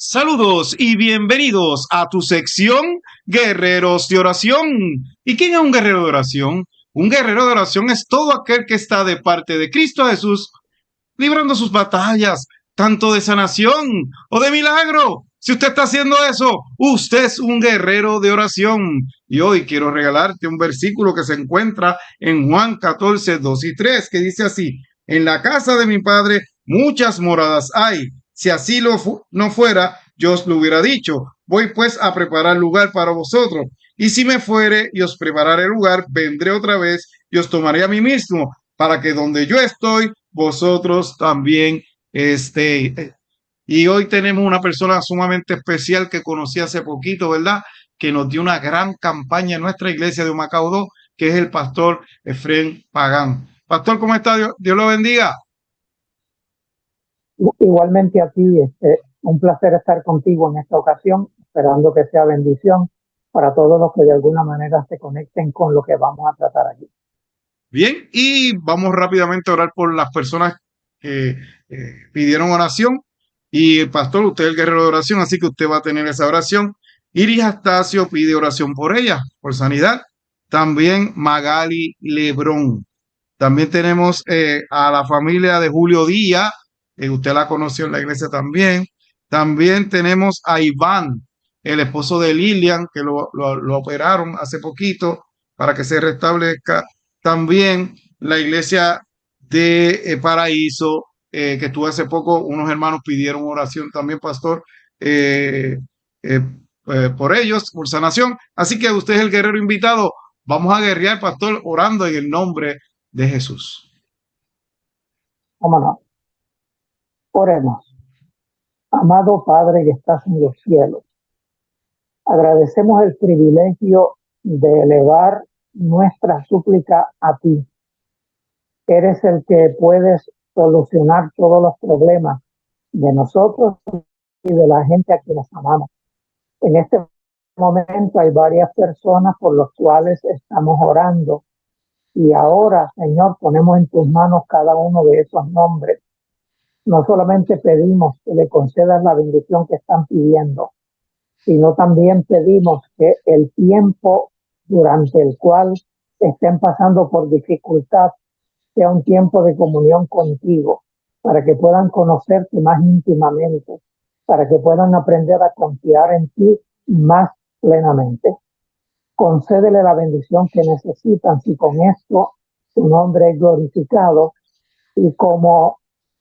Saludos y bienvenidos a tu sección Guerreros de Oración. ¿Y quién es un guerrero de oración? Un guerrero de oración es todo aquel que está de parte de Cristo Jesús, librando sus batallas, tanto de sanación o de milagro. Si usted está haciendo eso, usted es un guerrero de oración. Y hoy quiero regalarte un versículo que se encuentra en Juan 14, 2 y 3, que dice así: en la casa de mi padre muchas moradas hay. Si así no fuera, yo os lo hubiera dicho. Voy pues a preparar lugar para vosotros. Y si me fuere y os prepararé lugar, vendré otra vez y os tomaré a mí mismo, para que donde yo estoy, vosotros también estéis. Y hoy tenemos una persona sumamente especial que conocí hace poquito, ¿verdad? Que nos dio una gran campaña en nuestra iglesia de Humacao 2, que es el pastor Efrén Pagán. Pastor, ¿cómo está? Dios lo bendiga. Igualmente a ti, un placer estar contigo en esta ocasión, esperando que sea bendición para todos los que de alguna manera se conecten con lo que vamos a tratar aquí. Bien, y vamos rápidamente a orar por las personas que pidieron oración. Y pastor, usted es el guerrero de oración, así que usted va a tener esa oración. Iris Astacio pide oración por ella, por sanidad. También Magali Lebrón. También tenemos a la familia de Julio Díaz, usted la conoció en la iglesia también. También tenemos a Iván, el esposo de Lilian, que lo operaron hace poquito para que se restablezca. También la iglesia de Paraíso, que estuvo hace poco, unos hermanos pidieron oración también, pastor, eh, eh, por ellos, por sanación. Así que usted es el guerrero invitado. Vamos a guerrear, pastor, orando en el nombre de Jesús. Vámonos. Oremos. Amado Padre que estás en los cielos, agradecemos el privilegio de elevar nuestra súplica a ti. Eres el que puedes solucionar todos los problemas de nosotros y de la gente a quienes amamos. En este momento hay varias personas por las cuales estamos orando y ahora, Señor, ponemos en tus manos cada uno de esos nombres. No solamente pedimos que le concedas la bendición que están pidiendo, sino también pedimos que el tiempo durante el cual estén pasando por dificultad sea un tiempo de comunión contigo, para que puedan conocerte más íntimamente, para que puedan aprender a confiar en ti más plenamente. Concédele la bendición que necesitan, si con esto tu nombre es glorificado, y como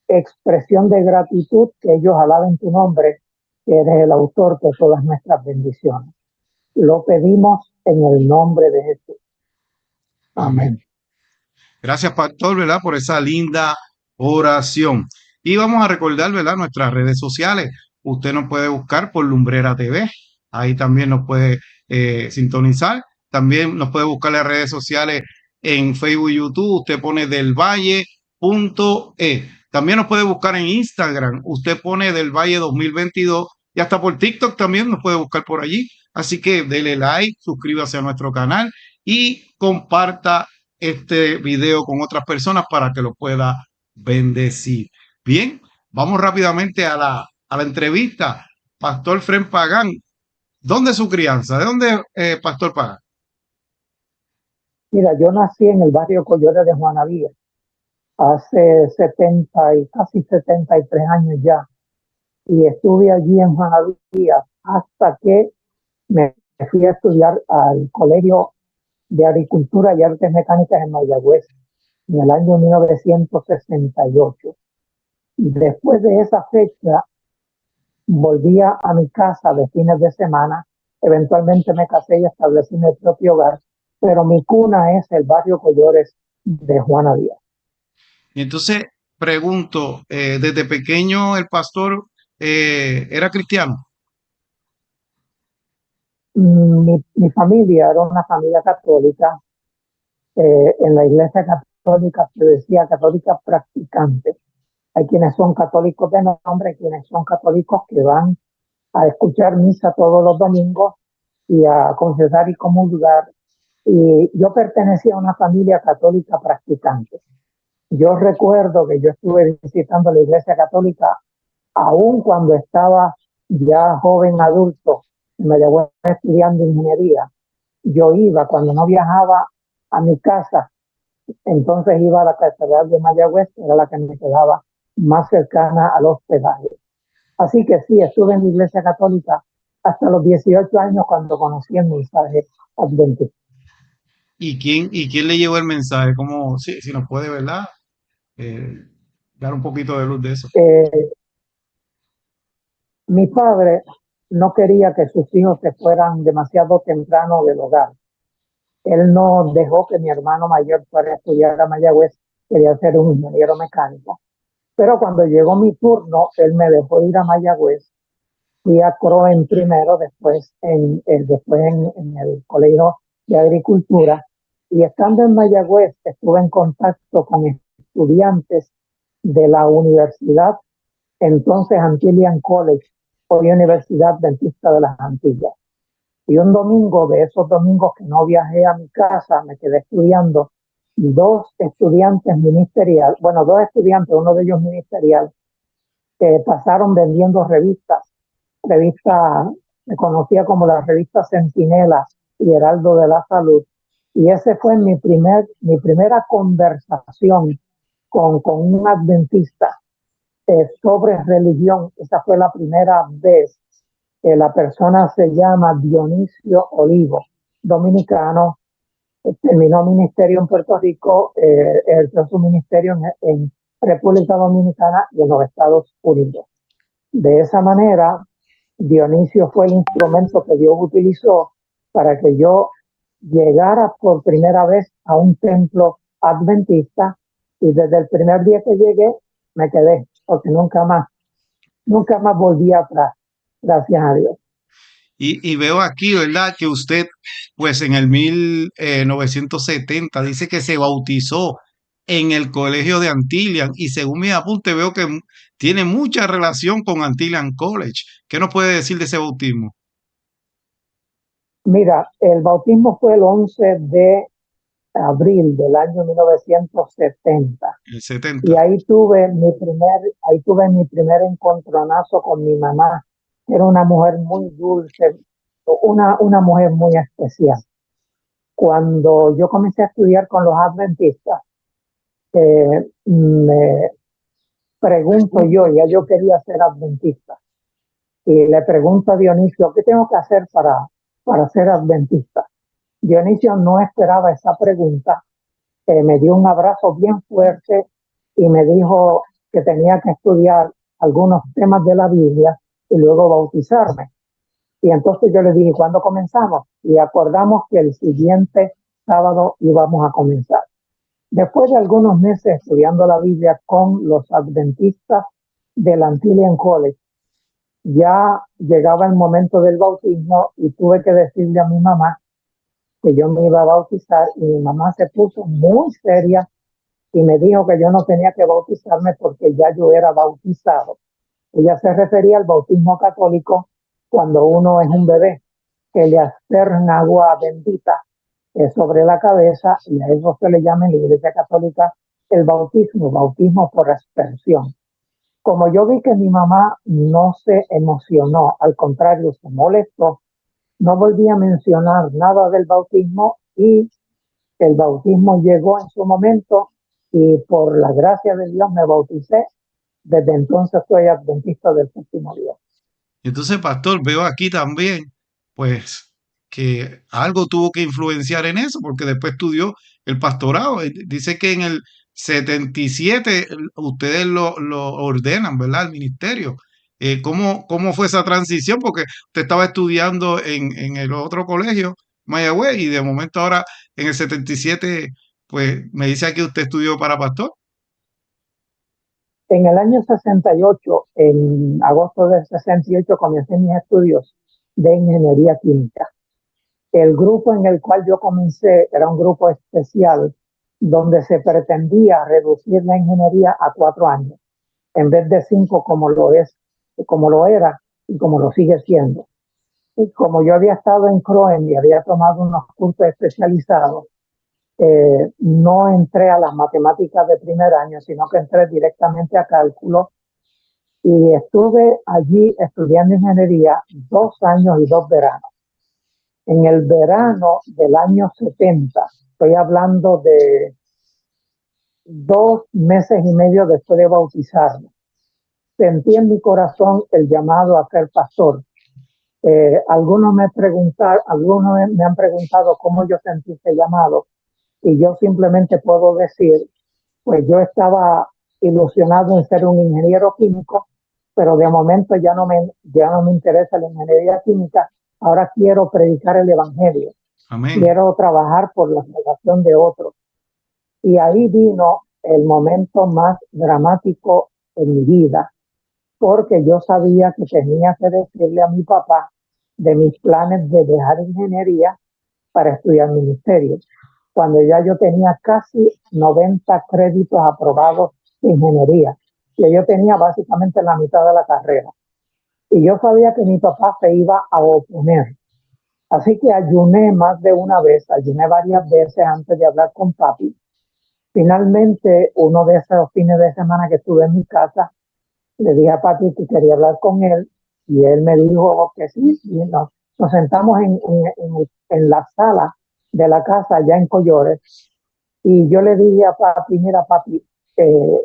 expresión de gratitud que ellos alaben tu nombre, que eres el autor de todas nuestras bendiciones. Lo pedimos en el nombre de Jesús. Amén. Gracias, pastor, ¿verdad? Por esa linda oración. Y vamos a recordar, ¿verdad? Nuestras redes sociales. Usted nos puede buscar por Lumbrera TV. Ahí también nos puede sintonizar. También nos puede buscar las redes sociales en Facebook y YouTube. Usted pone delvalle.e. También nos puede buscar en Instagram. Usted pone Del Valle 2022. Y hasta por TikTok también nos puede buscar por allí. Así que dele like, suscríbase a nuestro canal y comparta este video con otras personas para que lo pueda bendecir. Bien, vamos rápidamente a la entrevista. Pastor Efrén Pagán, ¿dónde es su crianza? ¿De dónde Pastor Pagán? Mira, yo nací en el barrio Collores de Juana Díaz hace 70 y casi 73 años ya, y estuve allí en Juana Díaz hasta que me fui a estudiar al Colegio de Agricultura y Artes Mecánicas en Mayagüez en el año 1968. Y después de esa fecha volvía a mi casa de fines de semana. Eventualmente me casé y establecí mi propio hogar, pero mi cuna es el barrio Collores de Juana Díaz. Y entonces pregunto, desde pequeño el pastor era cristiano. Mi familia era una familia católica. En la iglesia católica se decía católica practicante. Hay quienes son católicos de nombre, hay quienes son católicos que van a escuchar misa todos los domingos y a confesar y comulgar. Y yo pertenecía a una familia católica practicante. Yo recuerdo que yo estuve visitando la iglesia católica aún cuando estaba ya joven adulto, en Mayagüez estudiando ingeniería, yo iba, cuando no viajaba a mi casa, entonces iba a la Catedral de Mayagüez, que era la que me quedaba más cercana al hospedaje. Así que sí, estuve en la Iglesia Católica hasta los 18 años cuando conocí el mensaje adventista. Y quién le llevó el mensaje? ¿Cómo, si nos puede, ¿verdad? Eh, dar un poquito de luz de eso. Eh, Mi padre no quería que sus hijos se fueran demasiado temprano del hogar. Él no dejó que mi hermano mayor fuera a estudiar a Mayagüez, quería ser un ingeniero mecánico. Pero cuando llegó mi turno, él me dejó ir a Mayagüez, fui a Croen primero, después en el Colegio de Agricultura, y estando en Mayagüez estuve en contacto con estudiantes de la universidad, entonces Antilian College, hoy Universidad Dentista de las Antillas. Y un domingo, de esos domingos que no viajé a mi casa, me quedé estudiando, dos estudiantes ministerial, bueno, dos estudiantes, uno de ellos ministerial, que pasaron vendiendo revistas, me conocía como la revista Centinela y Heraldo de la Salud. Y ese fue mi primera conversación con un adventista sobre religión. Esa fue la primera vez. La persona se llama Dionisio Olivo, dominicano, terminó ministerio en Puerto Rico, ejerció su ministerio en República Dominicana y en los Estados Unidos. De esa manera, Dionisio fue el instrumento que Dios utilizó para que yo llegara por primera vez a un templo adventista, y desde el primer día que llegué me quedé, porque nunca más volví atrás, gracias a Dios. Y veo aquí, ¿verdad? Que usted, pues en el 1970, dice que se bautizó en el colegio de Antilian y según mi apunte veo que tiene mucha relación con Antilian College. ¿Qué nos puede decir de ese bautismo? Mira, el bautismo fue el 11 de abril del año 1970. El Y 70. ahí tuve mi primer encontronazo con mi mamá. Era una mujer muy dulce, una mujer muy especial. Cuando yo comencé a estudiar con los adventistas, me pregunto yo, ya yo quería ser adventista, y le pregunto a Dionisio, ¿qué tengo que hacer para ser adventista? Dionisio no esperaba esa pregunta, me dio un abrazo bien fuerte y me dijo que tenía que estudiar algunos temas de la Biblia y luego bautizarme. Y entonces yo le dije, ¿cuándo comenzamos? Y acordamos que el siguiente sábado íbamos a comenzar. Después de algunos meses estudiando la Biblia con los adventistas del Antilian College, ya llegaba el momento del bautismo y tuve que decirle a mi mamá que yo me iba a bautizar, y mi mamá se puso muy seria y me dijo que yo no tenía que bautizarme porque ya yo era bautizado. Ella se refería al bautismo católico cuando uno es un bebé, que le acercan agua bendita sobre la cabeza, y a eso se le llama en la Iglesia Católica el bautismo por aspersión. Como yo vi que mi mamá no se emocionó, al contrario, se molestó, no volví a mencionar nada del bautismo, y el bautismo llegó en su momento y por la gracia de Dios me bauticé. Desde entonces soy adventista del séptimo día. Entonces, pastor, veo aquí también, pues, que algo tuvo que influenciar en eso, porque después estudió el pastorado. Dice que en el 77 ustedes lo ordenan, ¿verdad? Al ministerio. ¿Cómo fue esa transición? Porque usted estaba estudiando en el otro colegio, Mayagüez, y de momento ahora en el 77, pues me dice aquí usted estudió para pastor. En el año 68, en agosto del 68, comencé mis estudios de ingeniería química. El grupo en el cual yo comencé era un grupo especial donde se pretendía reducir la ingeniería a 4 años, en vez de 5 como lo era y como lo sigue siendo. Y como yo había estado en Croen y había tomado unos cursos especializados, no entré a las matemáticas de primer año, sino que entré directamente a cálculo, y estuve allí estudiando ingeniería 2 años y 2 veranos. En el verano del año 70, estoy hablando de 2 meses y medio después de bautizarme, sentí en mi corazón el llamado a ser pastor. Algunos me han preguntado cómo yo sentí ese llamado, y yo simplemente puedo decir, pues yo estaba ilusionado en ser un ingeniero químico, pero de momento ya no me interesa la ingeniería química. Ahora quiero predicar el evangelio, Amén. quiero trabajar por la salvación de otros. Y ahí vino el momento más dramático en mi vida, porque yo sabía que tenía que decirle a mi papá de mis planes de dejar ingeniería para estudiar ministerio, cuando ya yo tenía casi 90 créditos aprobados de ingeniería, y yo tenía básicamente la mitad de la carrera. Y yo sabía que mi papá se iba a oponer. Así que ayuné más de una vez, ayuné varias veces antes de hablar con papi. Finalmente, uno de esos fines de semana que estuve en mi casa, le dije a papi que quería hablar con él, y él me dijo que sí, y nos sentamos en la sala de la casa allá en Collores, y yo le dije a papi, mira papi, eh,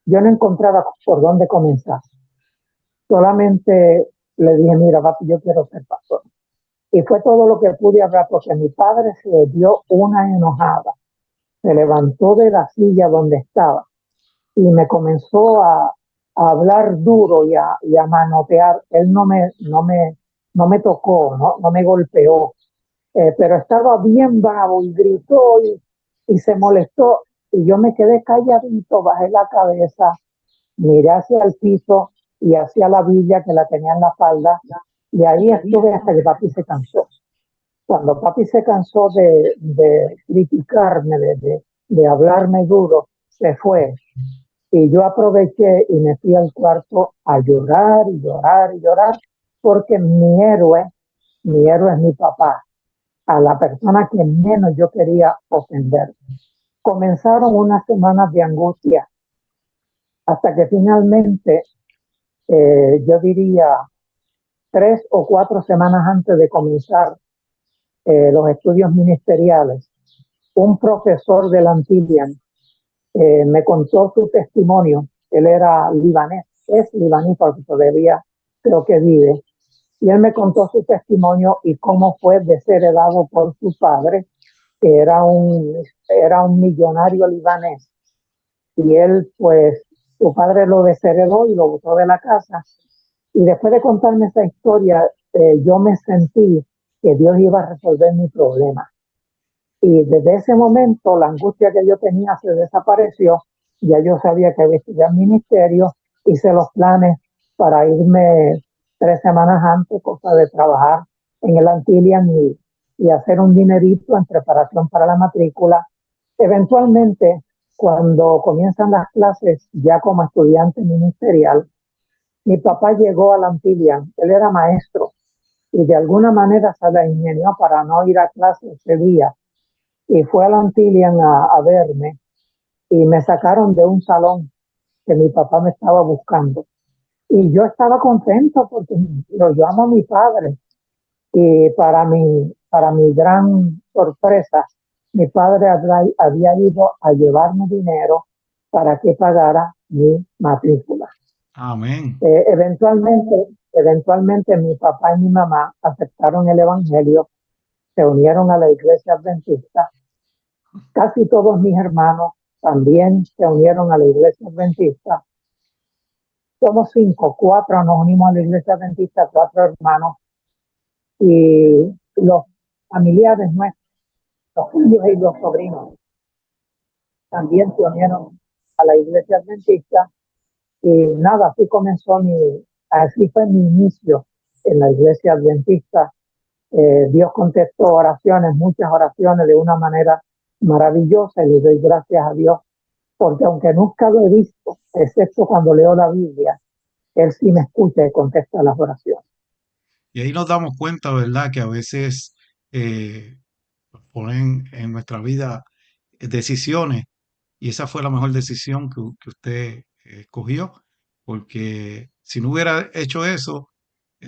yo no encontraba por dónde comenzar. Solamente le dije, mira papi, yo quiero ser pastor. Y fue todo lo que pude hablar, porque mi padre se dio una enojada, se levantó de la silla donde estaba y me comenzó a hablar duro y a manotear. Él no me tocó, no me golpeó, pero estaba bien bravo y gritó y se molestó. Y yo me quedé calladito, bajé la cabeza, miré hacia el piso y hacia la villa que la tenía en la falda, y ahí estuve hasta que papi se cansó. Cuando papi se cansó de criticarme, de hablarme duro, se fue. Y yo aproveché y me fui al cuarto a llorar y llorar y llorar, porque mi héroe es mi papá, a la persona que menos yo quería ofender. Comenzaron unas semanas de angustia, hasta que finalmente, yo diría 3 o 4 semanas antes de comenzar los estudios ministeriales, un profesor de Lantillian me contó su testimonio. Él era libanés, es libanés porque todavía creo que vive. Y él me contó su testimonio y cómo fue desheredado por su padre, que era un millonario libanés. Y él, pues, su padre lo desheredó y lo botó de la casa. Y después de contarme esa historia, yo me sentí que Dios iba a resolver mi problema. Y desde ese momento la angustia que yo tenía se desapareció. Ya yo sabía que había estudiado ministerio, hice los planes para irme 3 semanas antes, cosa de trabajar en el Antillian y hacer un dinerito en preparación para la matrícula. Eventualmente, cuando comienzan las clases ya como estudiante ministerial, mi papá llegó al Antillian, él era maestro, y de alguna manera se la ingenió para no ir a clase ese día, y fue a la Antillian a verme, y me sacaron de un salón que mi papá me estaba buscando. Y yo estaba contento porque lo llamo a mi padre, y para mi gran sorpresa, mi padre había ido a llevarme dinero para que pagara mi matrícula. Amén. Eventualmente mi papá y mi mamá aceptaron el evangelio, se unieron a la iglesia adventista. Casi todos mis hermanos también se unieron a la iglesia adventista. Somos 5, 4 nos unimos a la iglesia adventista, 4 hermanos, y los familiares nuestros, los hijos y los sobrinos, también se unieron a la iglesia adventista. Y nada, así fue mi inicio en la iglesia adventista. Dios contestó oraciones, muchas oraciones, de una manera maravillosa, y le doy gracias a Dios, porque aunque nunca lo he visto, excepto cuando leo la Biblia, Él sí me escucha y contesta las oraciones. Y ahí nos damos cuenta, ¿verdad? Que a veces eh, ponen en nuestra vida decisiones y esa fue la mejor decisión que usted escogió porque si no hubiera hecho eso,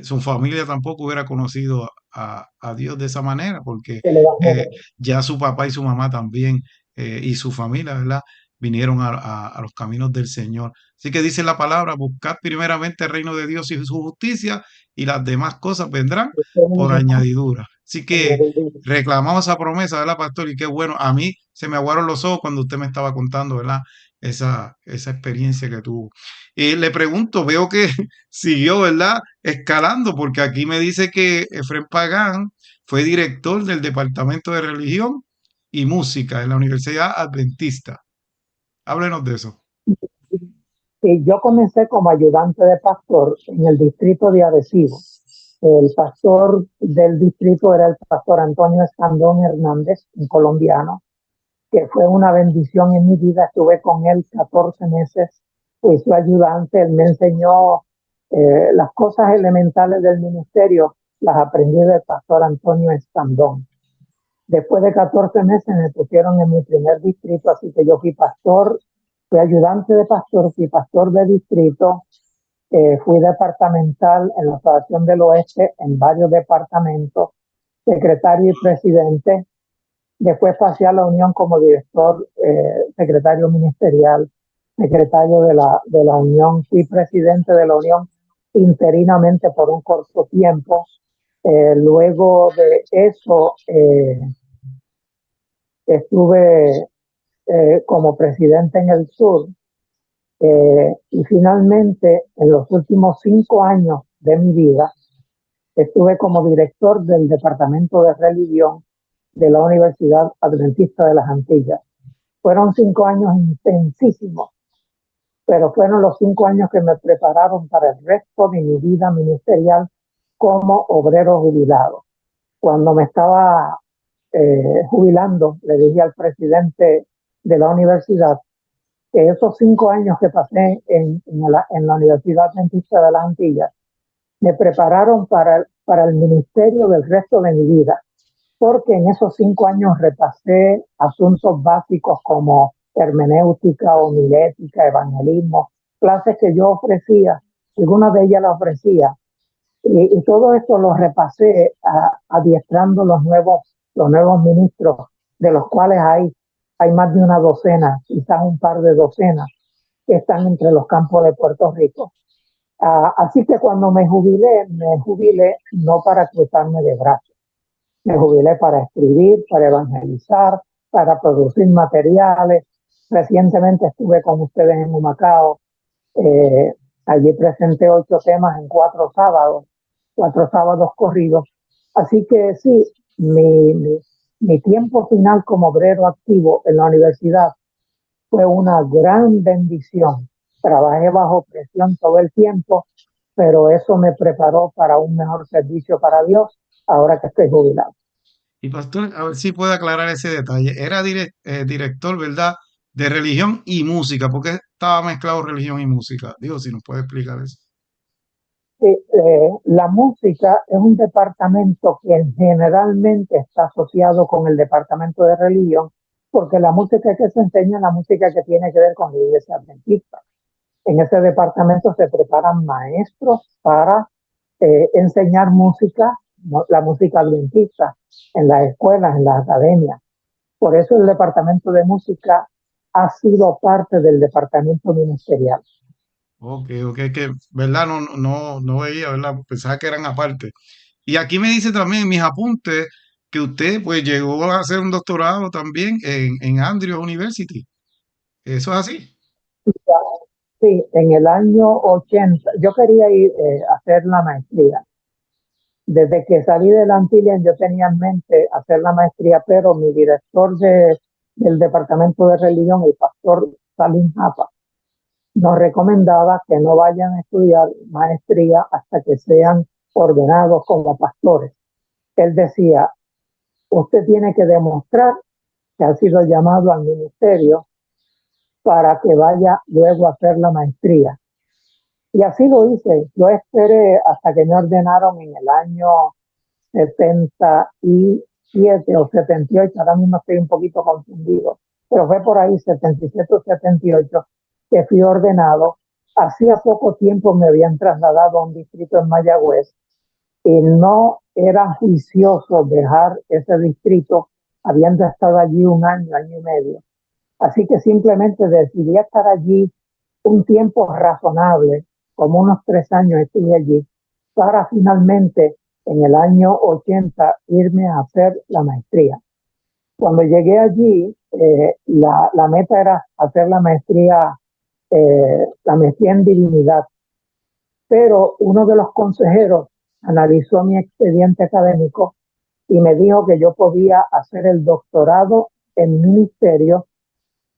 su familia tampoco hubiera conocido a Dios de esa manera, porque el eh, Evangelio. ya su papá y su mamá también, y su familia, ¿verdad? Vinieron a los caminos del Señor. Así que dice la palabra, buscad primeramente el reino de Dios y su justicia, y las demás cosas vendrán por añadidura. Así que reclamamos esa promesa, ¿verdad, pastor? Y qué bueno, a mí se me aguaron los ojos cuando usted me estaba contando, ¿verdad? Esa experiencia que tuvo. Le pregunto, veo que siguió, ¿verdad? Escalando, porque aquí me dice que Efrén Pagán fue director del Departamento de Religión y Música en la Universidad Adventista. Háblenos de eso. Y yo comencé como ayudante de pastor en el distrito de Arecibo. El pastor del distrito era el pastor Antonio Escandón Hernández, un colombiano, que fue una bendición en mi vida. Estuve con él 14 meses, fui su ayudante. Él me enseñó las cosas elementales del ministerio, las aprendí del pastor Antonio Escandón. Después de 14 meses me pusieron en mi primer distrito, así que yo fui pastor, fui ayudante de pastor, fui pastor de distrito, fui departamental en la Asociación del Oeste en varios departamentos, secretario y presidente. Después pasé a la Unión como director, secretario ministerial, secretario de la Unión, fui presidente de la Unión interinamente por un corto tiempo. Luego de eso, estuve como presidente en el sur, y finalmente en los últimos 5 años de mi vida estuve como director del Departamento de Religión de la Universidad Adventista de las Antillas. Fueron 5 años intensísimos, pero fueron los 5 años que me prepararon para el resto de mi vida ministerial como obrero jubilado. Cuando me estaba jubilando, le dije al presidente de la universidad que esos 5 años que pasé en la Universidad Adventista de las Antillas me prepararon para el ministerio del resto de mi vida, porque en esos 5 años repasé asuntos básicos como hermenéutica, homilética, evangelismo, clases que yo ofrecía, algunas de ellas las ofrecía, y todo esto lo repasé adiestrando los nuevos ministros, de los cuales hay más de una docena, quizás un par de docenas, que están entre los campos de Puerto Rico. Así que cuando me jubilé no para cruzarme de brazos, me jubilé para escribir, para evangelizar, para producir materiales. Recientemente estuve con ustedes en Humacao. eh, Allí presenté 8 temas en 4 sábados corridos. Así que sí, mi tiempo final como obrero activo en la universidad fue una gran bendición. Trabajé bajo presión todo el tiempo, pero eso me preparó para un mejor servicio para Dios ahora que estoy jubilado. Y pastor, a ver si puede aclarar ese detalle. Era director, ¿verdad? De religión y música, porque estaba mezclado religión y música. Digo, si nos puede explicar eso. La música es un departamento que generalmente está asociado con el departamento de religión, porque la música que se enseña es la música que tiene que ver con la iglesia adventista. En ese departamento se preparan maestros para enseñar música, la música adventista, en las escuelas, en las academias. Por eso el departamento de música ha sido parte del departamento ministerial. Ok, ok, que, ¿verdad? No veía, ¿verdad? Pensaba que eran aparte. Y aquí me dice también en mis apuntes que usted pues llegó a hacer un doctorado también en Andrews University. ¿Eso es así? Sí, en el año 80, yo quería ir a hacer la maestría. Desde que salí de la Antilla yo tenía en mente hacer la maestría, pero mi director del Departamento de Religión, el pastor Salim Japa, nos recomendaba que no vayan a estudiar maestría hasta que sean ordenados como pastores. Él decía, usted tiene que demostrar que ha sido llamado al ministerio para que vaya luego a hacer la maestría. Y así lo hice. Yo esperé hasta que me ordenaron en el año 77 o 78, ahora mismo estoy un poquito confundido, pero fue por ahí 77 o 78 que fui ordenado, hacía poco tiempo me habían trasladado a un distrito en Mayagüez y no era juicioso dejar ese distrito habiendo estado allí un año, año y medio. Así que simplemente decidí estar allí un tiempo razonable, como unos 3 años estuve allí, para finalmente en el año 80 irme a hacer la maestría. Cuando llegué allí, la meta era hacer la maestría en divinidad, pero uno de los consejeros analizó mi expediente académico y me dijo que yo podía hacer el doctorado en ministerio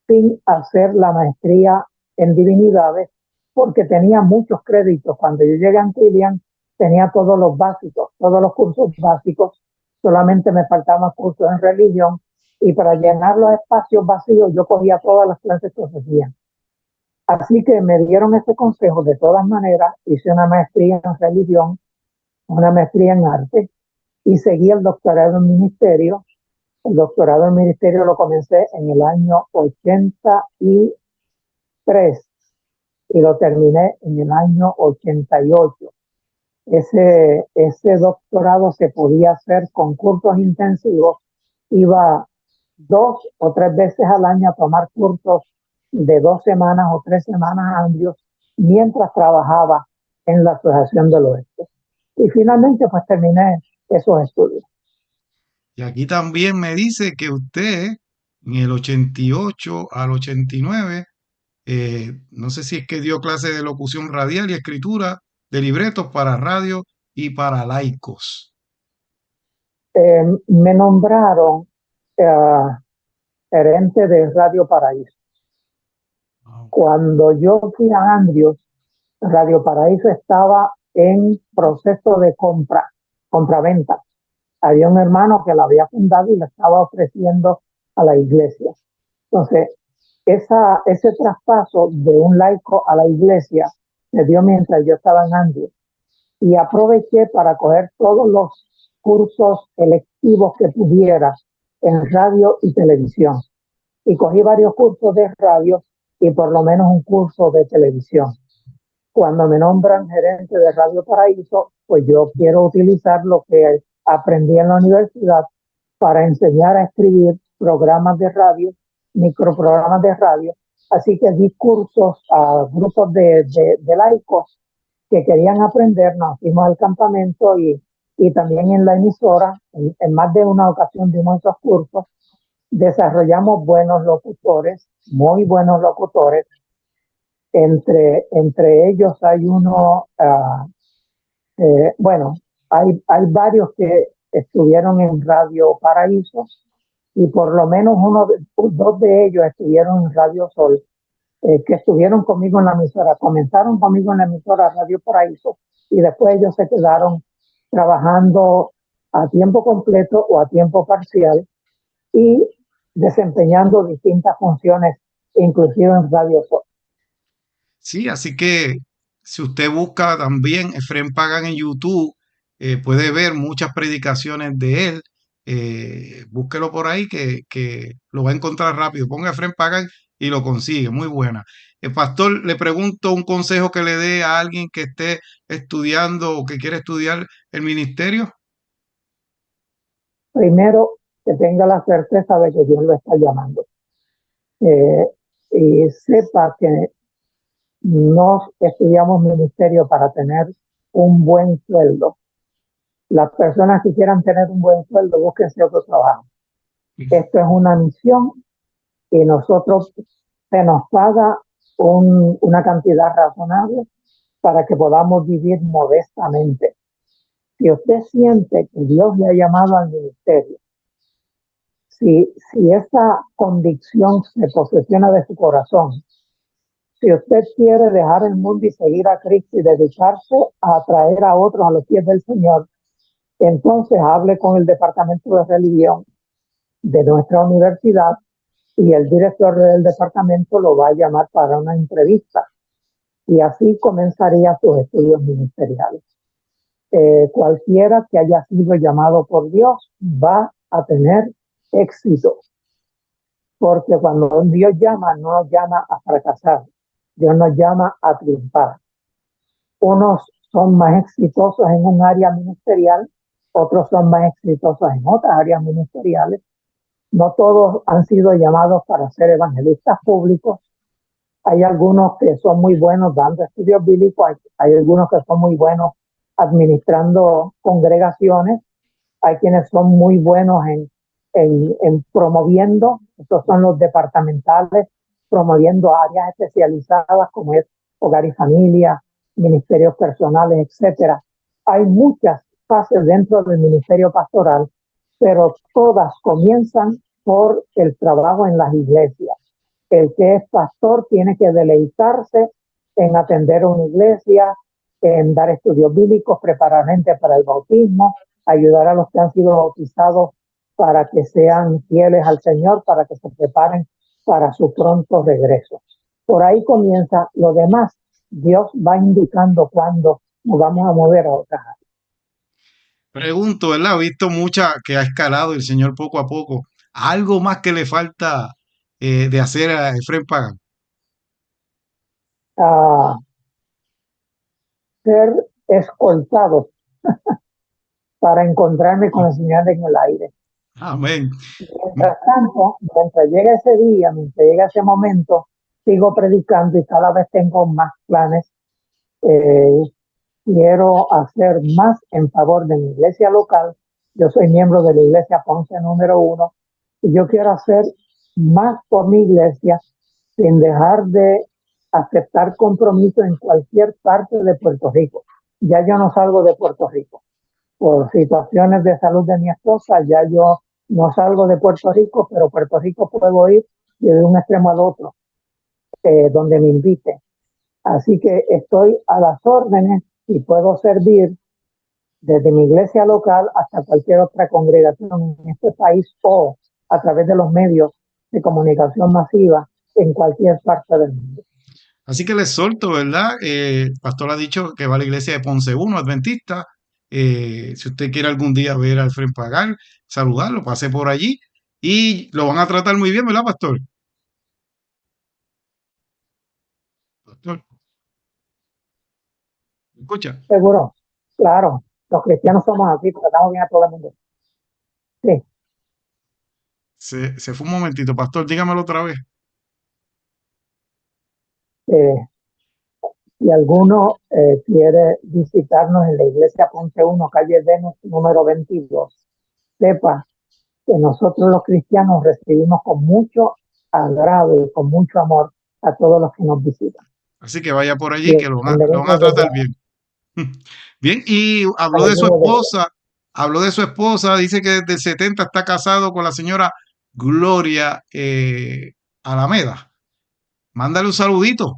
sin hacer la maestría en divinidades, porque tenía muchos créditos. Cuando yo llegué a Antilian, tenía todos los básicos, todos los cursos básicos, solamente me faltaban cursos en religión, y para llenar los espacios vacíos yo cogía todas las clases que ofrecían. Así que me dieron ese consejo. De todas maneras, hice una maestría en religión, una maestría en arte, y seguí el doctorado en ministerio. El doctorado en ministerio lo comencé en el año 83 y lo terminé en el año 88. Ese doctorado se podía hacer con cursos intensivos. Iba 2 o 3 veces al año a tomar cursos de 2 semanas o 3 semanas años mientras trabajaba en la Asociación del Oeste. Y finalmente pues terminé esos estudios. Y aquí también me dice que usted en el 88 al 89, no sé si es que dio clase de locución radial y escritura de libretos para radio y para laicos. Me nombraron gerente de Radio Paraíso. Wow. Cuando yo fui a Andrews, Radio Paraíso estaba en proceso de compraventa. Había un hermano que la había fundado y la estaba ofreciendo a la iglesia. Entonces, ese traspaso de un laico a la iglesia se dio mientras yo estaba en Andrews, y aproveché para coger todos los cursos electivos que pudiera en radio y televisión. Y cogí varios cursos de radio y por lo menos un curso de televisión. Cuando me nombran gerente de Radio Paraíso, pues yo quiero utilizar lo que aprendí en la universidad para enseñar a escribir programas de radio, microprogramas de radio. Así que di cursos a grupos de laicos que querían aprender. Nos fuimos al campamento y también en la emisora, en más de una ocasión dimos esos cursos. Desarrollamos buenos locutores, muy buenos locutores. Entre ellos hay uno, bueno, hay varios que estuvieron en Radio Paraíso, y por lo menos dos de ellos estuvieron en Radio Sol, que estuvieron conmigo en la emisora. Comenzaron conmigo en la emisora Radio Paraíso y después ellos se quedaron trabajando a tiempo completo o a tiempo parcial y desempeñando distintas funciones, inclusive en Radio Sol. Sí, así que si usted busca también Efrén Pagan en YouTube, puede ver muchas predicaciones de él. Búsquelo por ahí que lo va a encontrar rápido. Ponga Efrén Pagan y lo consigue. Muy buena. Pastor, le pregunto un consejo que le dé a alguien que esté estudiando o que quiere estudiar el ministerio. Primero, que tenga la certeza de que Dios lo está llamando. Y sepa que no estudiamos ministerio para tener un buen sueldo. Las personas que quieran tener un buen sueldo, búsquense otro trabajo. Esto es una misión y nosotros se nos paga una cantidad razonable para que podamos vivir modestamente. Si usted siente que Dios le ha llamado al ministerio, si esa convicción se posesiona de su corazón, si usted quiere dejar el mundo y seguir a Cristo y dedicarse a atraer a otros a los pies del Señor, entonces hable con el departamento de religión de nuestra universidad y el director del departamento lo va a llamar para una entrevista, y así comenzaría sus estudios ministeriales. Cualquiera que haya sido llamado por Dios va a tener éxito, porque cuando Dios llama, no llama a fracasar, Dios nos llama a triunfar. Unos son más exitosos en un área ministerial, otros son más exitosos en otras áreas ministeriales. No todos han sido llamados para ser evangelistas públicos. Hay algunos que son muy buenos dando estudios bíblicos, hay algunos que son muy buenos administrando congregaciones, hay quienes son muy buenos en promoviendo, estos son los departamentales, promoviendo áreas especializadas como es hogar y familia, ministerios personales, etcétera. Hay muchas fases dentro del ministerio pastoral, pero todas comienzan por el trabajo en las iglesias. El que es pastor tiene que deleitarse en atender una iglesia, en dar estudios bíblicos, preparar gente para el bautismo, ayudar a los que han sido bautizados para que sean fieles al Señor, para que se preparen para su pronto regreso. Por ahí comienza lo demás. Dios va indicando cuándo nos vamos a mover a otras áreas. Pregunto, ¿verdad? He visto mucha que ha escalado el Señor poco a poco. ¿Algo más que le falta de hacer a Efraín Pagán? Ser escoltados para encontrarme con el Señor en el aire. Amén. Mientras tanto, mientras llega ese día, mientras llega ese momento, sigo predicando y cada vez tengo más planes. Quiero hacer más en favor de mi iglesia local. Yo soy miembro de la iglesia Ponce número 1 y yo quiero hacer más por mi iglesia sin dejar de aceptar compromisos en cualquier parte de Puerto Rico. Ya yo no salgo de Puerto Rico. Por situaciones de salud de mi esposa, ya yo no salgo de Puerto Rico, pero Puerto Rico puedo ir de un extremo al otro, donde me invite. Así que estoy a las órdenes y puedo servir desde mi iglesia local hasta cualquier otra congregación en este país o a través de los medios de comunicación masiva en cualquier parte del mundo. Así que les solto, ¿verdad? El pastor ha dicho que va a la iglesia de Ponce 1, Adventista. Si usted quiere algún día ver al Efraín Pagán, saludarlo, pase por allí y lo van a tratar muy bien, ¿verdad, pastor? Pastor, ¿me escucha? Seguro, claro, los cristianos somos así, tratamos bien a todo el mundo. Sí, Se fue un momentito, pastor, dígamelo otra vez. eh, si alguno quiere visitarnos en la iglesia Ponce 1, calle Venus, número 22, sepa que nosotros los cristianos recibimos con mucho agrado y con mucho amor a todos los que nos visitan. Así que vaya por allí, que lo van a Bienvenidos desde tratar bien. Bien, y habló de su saludos desde esposa, habló de su esposa, dice que desde el 70 está casado con la señora Gloria Alameda. Mándale un saludito.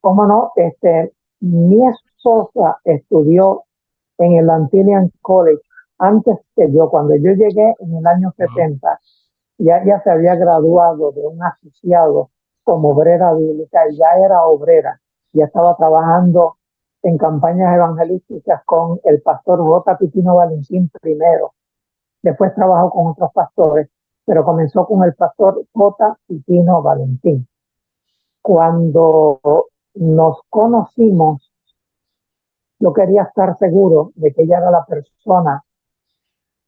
cómo no, mi esposa estudió en el Antilian College antes que yo. Cuando yo llegué en el año Wow. 70, ya se había graduado de un asociado como obrera bíblica, ya era obrera, ya estaba trabajando en campañas evangelísticas con el pastor J. Pitino Valentín primero, después trabajó con otros pastores, pero comenzó con el pastor J. Pitino Valentín. Cuando nos conocimos, yo quería estar seguro de que ella era la persona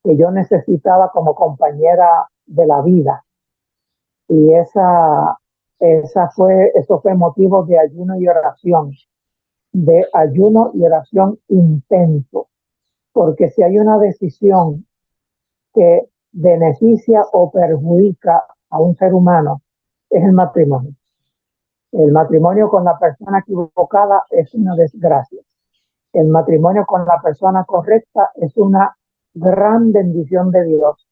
que yo necesitaba como compañera de la vida. Y eso fue motivo de ayuno y oración intenso. Porque si hay una decisión que beneficia o perjudica a un ser humano, es el matrimonio. El matrimonio con la persona equivocada es una desgracia. El matrimonio con la persona correcta es una gran bendición de Dios.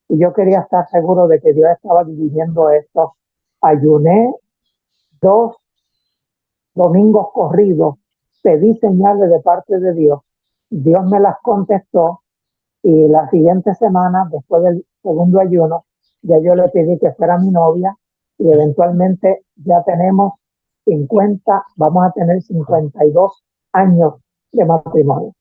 Y yo quería estar seguro de que Dios estaba dirigiendo esto. Ayuné 2 domingos corridos, pedí señales de parte de Dios. Dios me las contestó y la siguiente semana, después del segundo ayuno, ya yo le pedí que fuera mi novia y eventualmente ya tenemos 50, vamos a tener 52 años de matrimonio.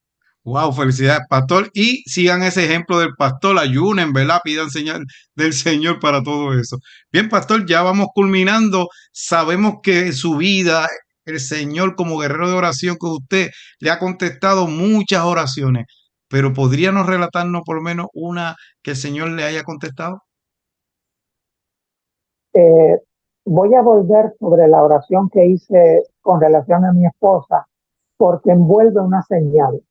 Wow, felicidades, pastor. Y sigan ese ejemplo del pastor, ayunen, ¿verdad? Pidan señal del Señor para todo eso. Bien, pastor, ya vamos culminando. Sabemos que en su vida, el Señor como guerrero de oración que usted le ha contestado muchas oraciones, pero ¿podríamos relatarnos por lo menos una que el Señor le haya contestado? Eh, Voy a volver sobre la oración que hice con relación a mi esposa, porque envuelve una señal.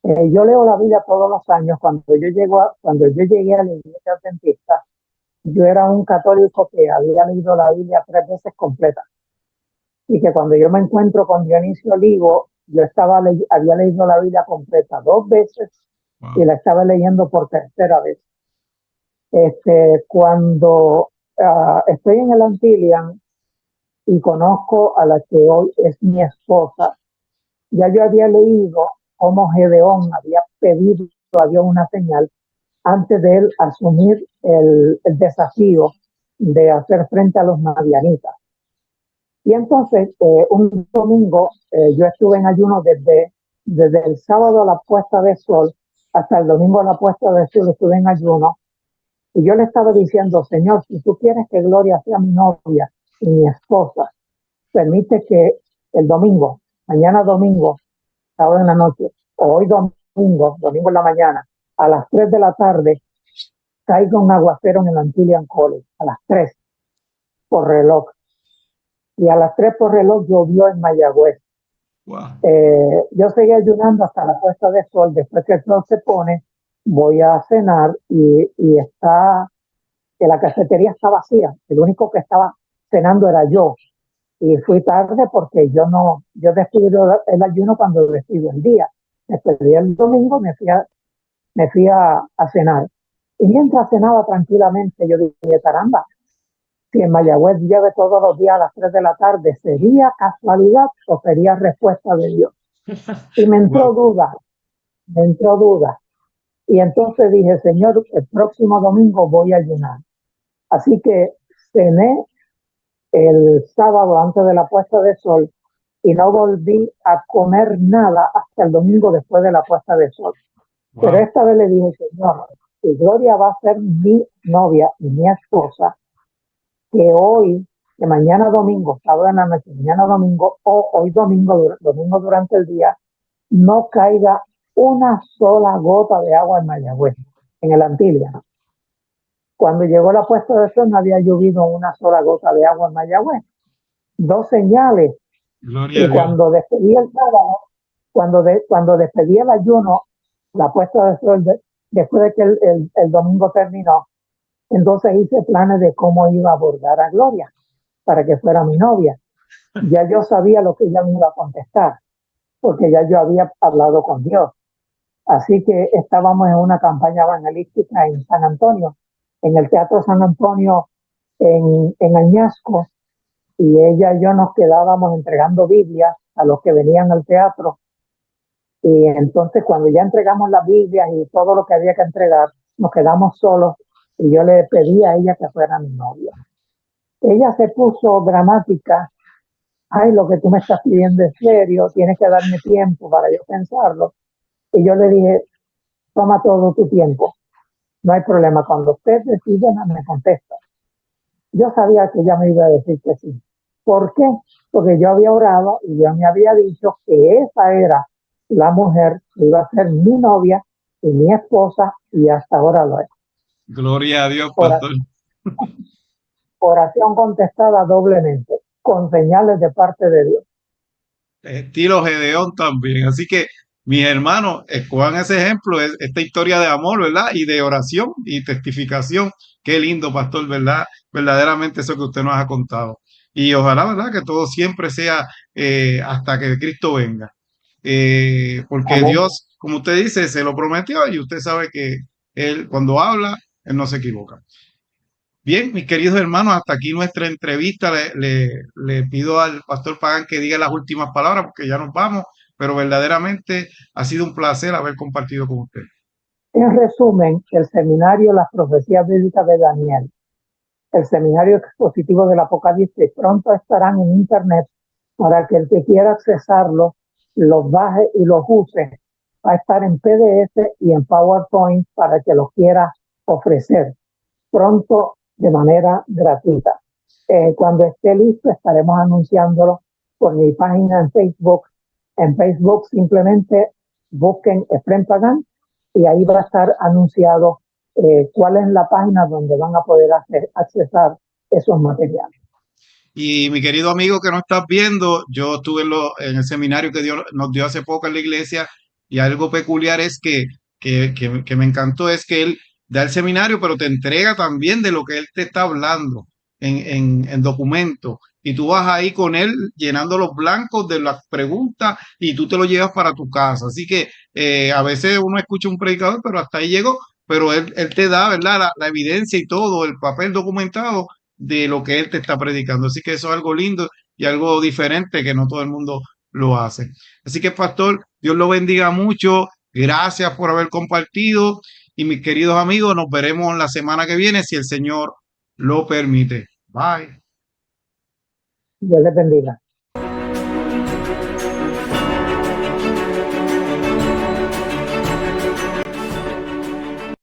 Yo leo la Biblia todos los años. Cuando yo llegué a la iglesia adventista, yo era un católico que había leído la Biblia 3 veces completa. Y que cuando yo me encuentro con Dionisio Olivo, había leído la Biblia completa 2 veces y Wow, la estaba leyendo por tercera vez. Cuando estoy en el Antillian y conozco a la que hoy es mi esposa, ya yo había leído cómo Gedeón había pedido a Dios una señal antes de él asumir el desafío de hacer frente a los madianitas. Y entonces, un domingo, yo estuve en ayuno desde el sábado a la puesta de sol hasta el domingo a la puesta de sol, estuve en ayuno. Y yo le estaba diciendo, Señor, si tú quieres que Gloria sea mi novia y mi esposa, permite que el domingo, mañana domingo, sábado en la noche, o hoy domingo en la mañana, a las 3 de la tarde, caiga un aguacero en el Antillian College, a las 3 por reloj. Y a las 3 por reloj llovió en Mayagüez. wow, Yo seguí ayunando hasta la puesta de sol. Después que el sol se pone, voy a cenar y que la cafetería está vacía. El único que estaba cenando era yo. Y fui tarde porque yo despido el ayuno cuando despido el día. Despedí el domingo, me fui a cenar. Y mientras cenaba tranquilamente, yo dije, caramba, si en Mayagüez llueve todos los días a las 3 de la tarde, ¿sería casualidad o sería respuesta de Dios? Y wow. me entró duda. Y entonces dije, Señor, el próximo domingo voy a ayunar. Así que cené el sábado antes de la puesta de sol y no volví a comer nada hasta el domingo después de la puesta de sol. Pero Wow. esta vez le dije, Señor, si Gloria va a ser mi novia y mi esposa, que hoy, que mañana domingo, sábado en la noche, mañana domingo o hoy domingo durante el día, no caiga una sola gota de agua en Mayagüez, en el Antillia. Cuando llegó la puesta de sol no había llovido una sola gota de agua en Mayagüez. Dos señales. Gloria Y a Dios. cuando despedí el sábado, cuando despedí el ayuno, la puesta de sol, después de que el domingo terminó, entonces hice planes de cómo iba a abordar a Gloria para que fuera mi novia. Ya yo sabía lo que ella me iba a contestar, porque ya yo había hablado con Dios. Así que estábamos en una campaña evangelística en San Antonio, en el Teatro San Antonio, en Añasco, y ella y yo nos quedábamos entregando Biblias a los que venían al teatro. Y entonces cuando ya entregamos las Biblias y todo lo que había que entregar, nos quedamos solos y yo le pedí a ella que fuera mi novia. Ella se puso dramática. Ay, lo que tú me estás pidiendo es serio, tienes que darme tiempo para yo pensarlo. Y yo le dije, toma todo tu tiempo, no hay problema, cuando usted decida me contesta. Yo sabía que ella me iba a decir que sí. ¿Por qué? Porque yo había orado y yo me había dicho que esa era la mujer que iba a ser mi novia y mi esposa y hasta ahora lo es. Gloria a Dios, Ora- pastor. Oración contestada doblemente, con señales de parte de Dios. Estilo Gedeón también. Así que, mis hermanos, escojan ese ejemplo, es esta historia de amor, ¿verdad? Y de oración y testificación. Qué lindo, pastor, ¿verdad? Verdaderamente eso que usted nos ha contado. Y ojalá, ¿verdad? Que todo siempre sea hasta que Cristo venga. Porque Amén. Dios, como usted dice, se lo prometió y usted sabe que Él, cuando habla, Él no se equivoca. Bien, mis queridos hermanos, hasta aquí nuestra entrevista. Le pido al pastor Pagán que diga las últimas palabras porque ya nos vamos, pero verdaderamente ha sido un placer haber compartido con usted. En resumen, el seminario Las Profecías Bíblicas de Daniel, el seminario expositivo del Apocalipsis, pronto estarán en internet para que el que quiera accesarlo los baje y los use va a estar en PDF y en PowerPoint para que lo quiera ofrecer pronto de manera gratuita. Cuando esté listo estaremos anunciándolo por mi página en Facebook. En Facebook simplemente busquen Efrén Pagán y ahí va a estar anunciado cuál es la página donde van a poder accesar esos materiales. Y mi querido amigo que no estás viendo, yo estuve en el seminario que nos dio hace poco en la iglesia y algo peculiar es que me encantó es que él da el seminario, pero te entrega también de lo que él te está hablando en documento. Y tú vas ahí con él llenando los blancos de las preguntas y tú te lo llevas para tu casa. Así que a veces uno escucha un predicador, pero hasta ahí llegó. Pero él te da, ¿verdad? La evidencia y todo, el papel documentado de lo que él te está predicando. Así que eso es algo lindo y algo diferente que no todo el mundo lo hace. Así que, pastor, Dios lo bendiga mucho. Gracias por haber compartido. Y mis queridos amigos, nos veremos la semana que viene si el Señor lo permite. Bye. Dios les bendiga.